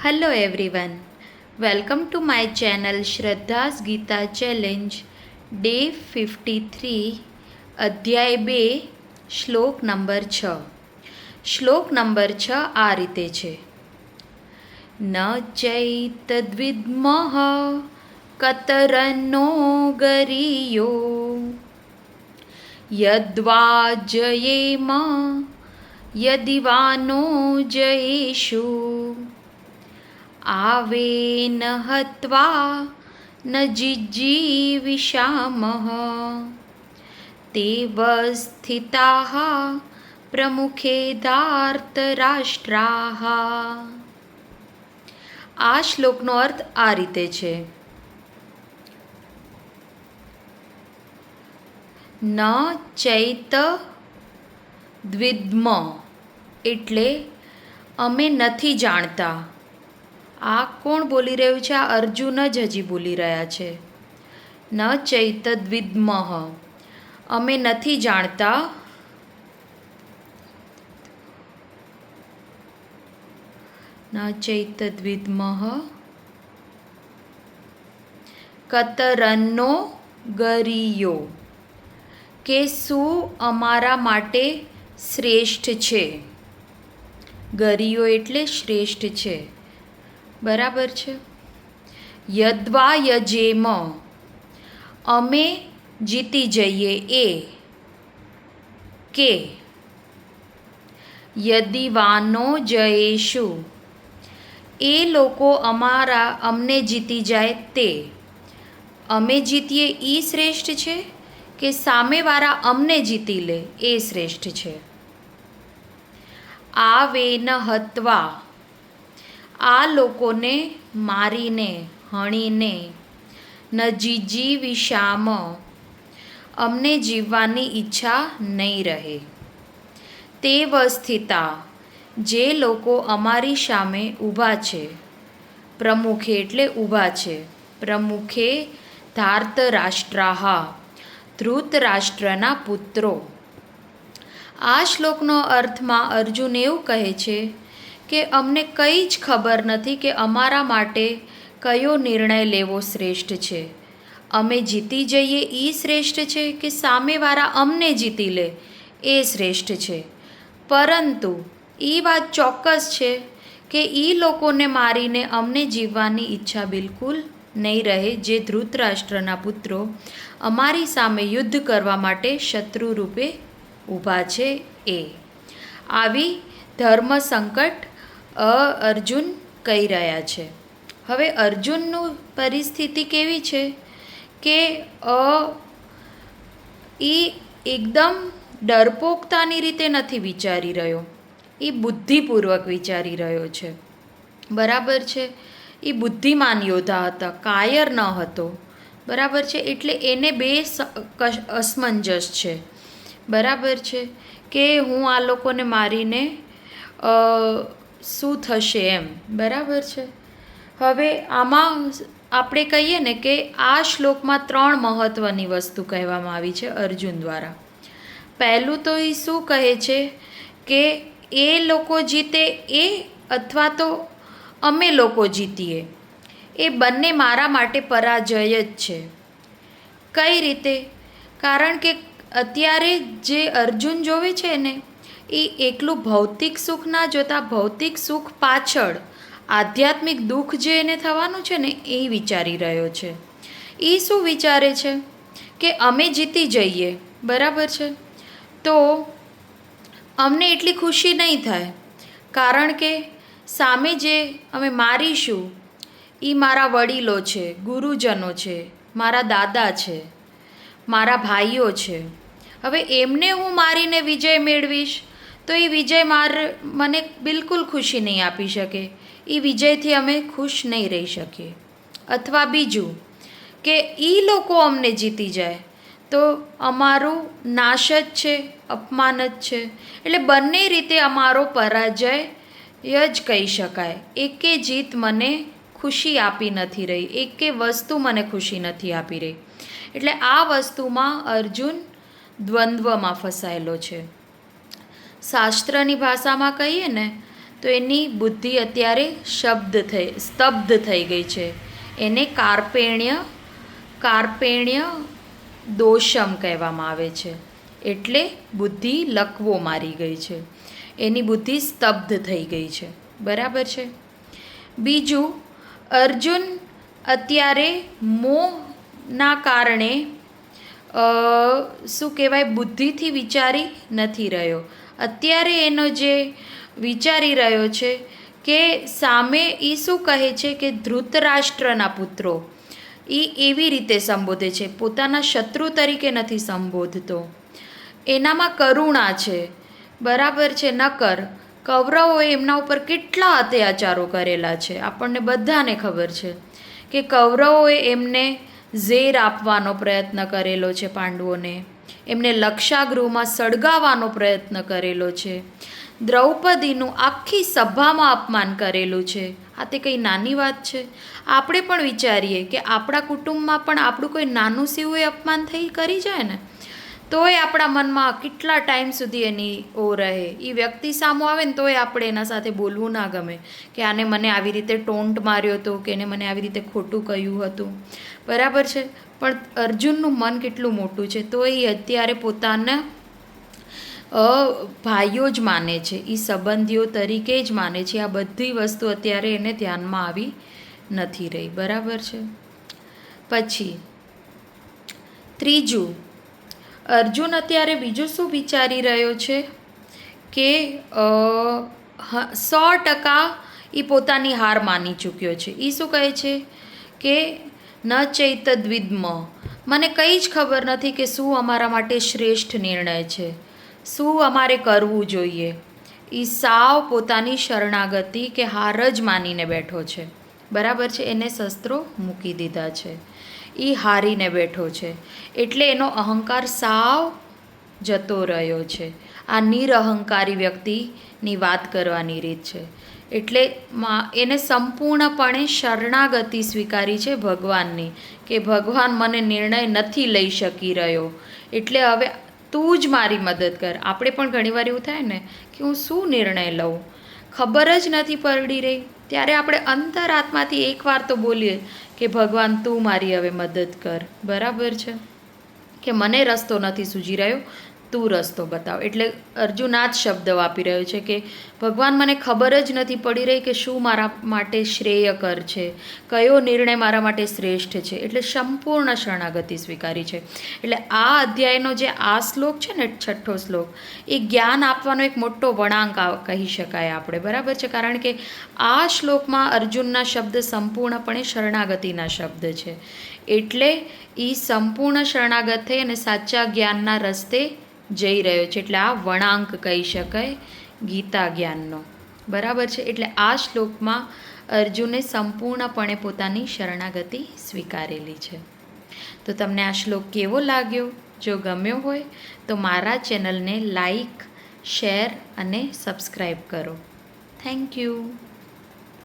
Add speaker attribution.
Speaker 1: Hello everyone. Welcome to my channel Shraddha's Gita Challenge Day 53 અધ્યાય 2 શ્લોક number 6. શ્લોક number 6 આ રીતે છે. ન ચૈતદ્વિદ્મઃ કતરનો ગરીયો યદ્વા જયેમ યદિવાનો જયેષુ આવેન હત્વા ન જિજીવિષામઃ તેવ સ્થિતાઃ પ્રમુખે ધાર્તરાષ્ટ્રાઃ. આ શ્લોકનો અર્થ આ રીતે છે. ન ચૈત દ્વિદ્મ એટલે અમે નથી જાણતા. આ કોણ બોલી રહ્યું છે? આ અર્જુન જ હજી બોલી રહ્યા છે. ન ચૈત દ્વિદ્મઃ અમે નથી જાણતા. ન ચૈત દ્વિદ્મઃ કતરન્નો ગરીયો કે શું અમારા માટે શ્રેષ્ઠ છે. ગરીયો એટલે શ્રેષ્ઠ છે. બરાબર છે. યદ્વા યજેમ અમે જીતી જઈએ એ કે યદિવાનો જયેશુ એ લોકો અમને જીતી જાય તે. અમે જીતીએ એ શ્રેષ્ઠ છે કે સામેવાળા અમને જીતી લે એ શ્રેષ્ઠ છે. આવેન હત્વા આ લોકોને મારીને હણીને ન જીજીવિષામ અમને જીવવાની ઈચ્છા નહીં રહે. તેવ સ્થિતા જે લોકો અમારી સામે ઊભા છે. પ્રમુખે એટલે ઊભા છે. પ્રમુખે ધાર્તરાષ્ટ્રાઃ ધૃતરાષ્ટ્રના પુત્રો. આ શ્લોકનો અર્થમાં અર્જુન એવું કહે છે કે અમને કંઈ જ ખબર નથી કે અમારા માટે કયો નિર્ણય લેવો શ્રેષ્ઠ છે. અમે જીતી જઈએ એ શ્રેષ્ઠ છે કે સામેવાળા અમને જીતી લે એ શ્રેષ્ઠ છે. પરંતુ એ વાત ચોક્કસ છે કે એ લોકોને મારીને અમને જીવવાની ઈચ્છા બિલકુલ નહીં રહે જે ધૃતરાષ્ટ્રના પુત્રો અમારી સામે યુદ્ધ કરવા માટે શત્રુ રૂપે ઊભા છે એ. આવી ધર્મ સંકટ અર્જુન કહી રહ્યા છે. હવે અર્જુનનું પરિસ્થિતિ કેવી છે કે એ એકદમ ડરપોકતાની રીતે નથી વિચારી રહ્યો. એ બુદ્ધિપૂર્વક વિચારી રહ્યો છે. બરાબર છે. એ બુદ્ધિમાન યોદ્ધા હતા, કાયર ન હતો. બરાબર છે. એટલે એને બે અસમંજસ છે. બરાબર છે કે હું આ લોકોને મારીને શું થશે એમ. બરાબર છે. હવે આમાં આપણે કહીએ ને કે આ શ્લોકમાં 3 મહત્ત્વની વસ્તુ કહેવામાં આવી છે અર્જુન દ્વારા. પહેલું તો એ શું કહે છે કે એ લોકો જીતે એ અથવા તો અમે લોકો જીતીએ એ બંને મારા માટે પરાજય જ છે. કઈ રીતે? કારણ કે અત્યારે જે અર્જુન જોવે છે ને એ એકલું ભૌતિક સુખ ના જોતા ભૌતિક સુખ પાછળ આધ્યાત્મિક દુઃખ જે એને થવાનું છે ને એ વિચારી રહ્યો છે. એ શું વિચારે છે કે અમે જીતી જઈએ. બરાબર છે. તો અમને એટલી ખુશી નહીં થાય કારણ કે સામે જે અમે મારીશું એ મારા વડીલો છે, ગુરુજનો છે, મારા દાદા છે, મારા ભાઈઓ છે. હવે એમને હું મારીને વિજય મેળવીશ તો એ વિજય મને બિલકુલ ખુશી નહીં આપી શકે. એ વિજયથી અમે ખુશ નહીં રહી શકીએ. અથવા બીજું કે એ લોકો અમને જીતી જાય તો અમારું નાશ જ છે, અપમાન જ છે. એટલે બંને રીતે અમારો પરાજય જ કહી શકાય. એકે જીત મને ખુશી આપી નથી રહી, એકે વસ્તુ મને ખુશી નથી આપી રહી. એટલે આ વસ્તુમાં અર્જુન દ્વંદ્વમાં ફસાયેલો છે. શાસ્ત્રની ભાષામાં કહીએ ને તો એની બુદ્ધિ અત્યારે સ્તબ્ધ થઈ ગઈ છે. એને કાર્પેણ્ય દોષમ કહેવામાં આવે છે. એટલે બુદ્ધિ લકવો મારી ગઈ છે. એની બુદ્ધિ સ્તબ્ધ થઈ ગઈ છે. બરાબર છે. બીજું, અર્જુન અત્યારે મોહના કારણે શું કહેવાય, બુદ્ધિથી વિચારી નથી રહ્યો. અત્યારે એનો જે વિચારી રહ્યો છે કે સામે એ શું કહે છે કે ધૃતરાષ્ટ્રના પુત્રો એ એવી રીતે સંબોધે છે, પોતાના શત્રુ તરીકે નથી સંબોધતો. એનામાં કરુણા છે. બરાબર છે. નકર કૌરવોએ એમના ઉપર કેટલા અત્યાચારો કરેલા છે, આપણને બધાને ખબર છે કે કૌરવોએ એમને ઝેર આપવાનો પ્રયત્ન કરેલો છે પાંડવોને, એમને લક્ષાગૃહમાં સળગાવવાનો પ્રયત્ન કરેલો છે, દ્રૌપદીનું આખી સભામાં અપમાન કરેલું છે. આ તે કંઈ નાની વાત છે? આપણે પણ વિચારીએ કે આપણા કુટુંબમાં પણ આપણું કોઈ નાનું સીવું અપમાન કરી જાય ને, તોય આપણા મનમાં કેટલા ટાઈમ સુધી એની રહે. એ વ્યક્તિ સામો આવે ને તોય આપણે એના સાથે બોલવું ના ગમે કે આને મને આવી રીતે ટોન્ટ માર્યો હતો, કે એને મને આવી રીતે ખોટું કહ્યું હતું. બરાબર છે. પણ અર્જુનનું મન કેટલું મોટું છે, તો એ અત્યારે પોતાના ભાઈઓ જ માને છે, એ સંબંધીઓ તરીકે જ માને છે. આ બધી વસ્તુ અત્યારે એને ધ્યાનમાં આવી નથી રહી. બરાબર છે. પછી ત્રીજું, અર્જુન અત્યારે બીજું શું વિચારી રહ્યો છે કે 100% એ પોતાની હાર માની ચૂક્યો છે. એ શું કહે છે કે ન ચૈતદ્વિદ્મ, મને કંઈ જ ખબર નથી કે શું અમારા માટે શ્રેષ્ઠ નિર્ણય છે, શું અમારે કરવું જોઈએ. એ સાવ પોતાની શરણાગતિ કે હાર જ માનીને બેઠો છે. બરાબર છે. એને શસ્ત્રો મૂકી દીધા છે, એ હારીને બેઠો છે. એટલે એનો અહંકાર સાવ જતો રહ્યો છે. આ નિરહંકારી વ્યક્તિની વાત કરવાની રીત છે. એટલે એને સંપૂર્ણપણે શરણાગતિ સ્વીકારી છે ભગવાનની, કે ભગવાન મને નિર્ણય નથી લઈ શકી રહ્યો, એટલે હવે તું જ મારી મદદ કર. આપણે પણ ઘણીવાર એવું થાય ને કે હું શું નિર્ણય લઉં, ખબર જ નથી પડી રહી. ત્યારે આપણે અંતરાત્માથી એકવાર તો બોલીએ કે ભગવાન તું મારી હવે મદદ કર. બરાબર છે. કે મને રસ્તો નથી સૂઝી રહ્યો, તું રસ્તો બતાવ. એટલે અર્જુન આ જ શબ્દ વાપરી રહ્યો છે કે ભગવાન મને ખબર જ નથી પડી રહી કે શું મારા માટે શ્રેયકર છે, કયો નિર્ણય મારા માટે શ્રેષ્ઠ છે. એટલે સંપૂર્ણ શરણાગતિ સ્વીકારી છે. એટલે આ અધ્યાયનો જે આ શ્લોક છે ને, 6ઠ્ઠો શ્લોક, એ જ્ઞાન આપવાનો એક મોટો વળાંક કહી શકાય આપણે. બરાબર છે. કારણ કે આ શ્લોકમાં અર્જુનના શબ્દ સંપૂર્ણપણે શરણાગતિના શબ્દ છે. એટલે એ સંપૂર્ણ શરણાગત થઈ અને સાચા જ્ઞાનના રસ્તે જઈ રહ્યો છે. એટલે આ વળાંક કહી શકાય ગીતા જ્ઞાનનો. બરાબર છે. એટલે આ શ્લોકમાં અર્જુને સંપૂર્ણપણે પોતાની શરણાગતિ સ્વીકારેલી છે. તો તમને આ શ્લોક કેવો લાગ્યો? જો ગમ્યો હોય તો મારા ચેનલને લાઈક, શેર અને સબસ્ક્રાઈબ કરો. Thank you.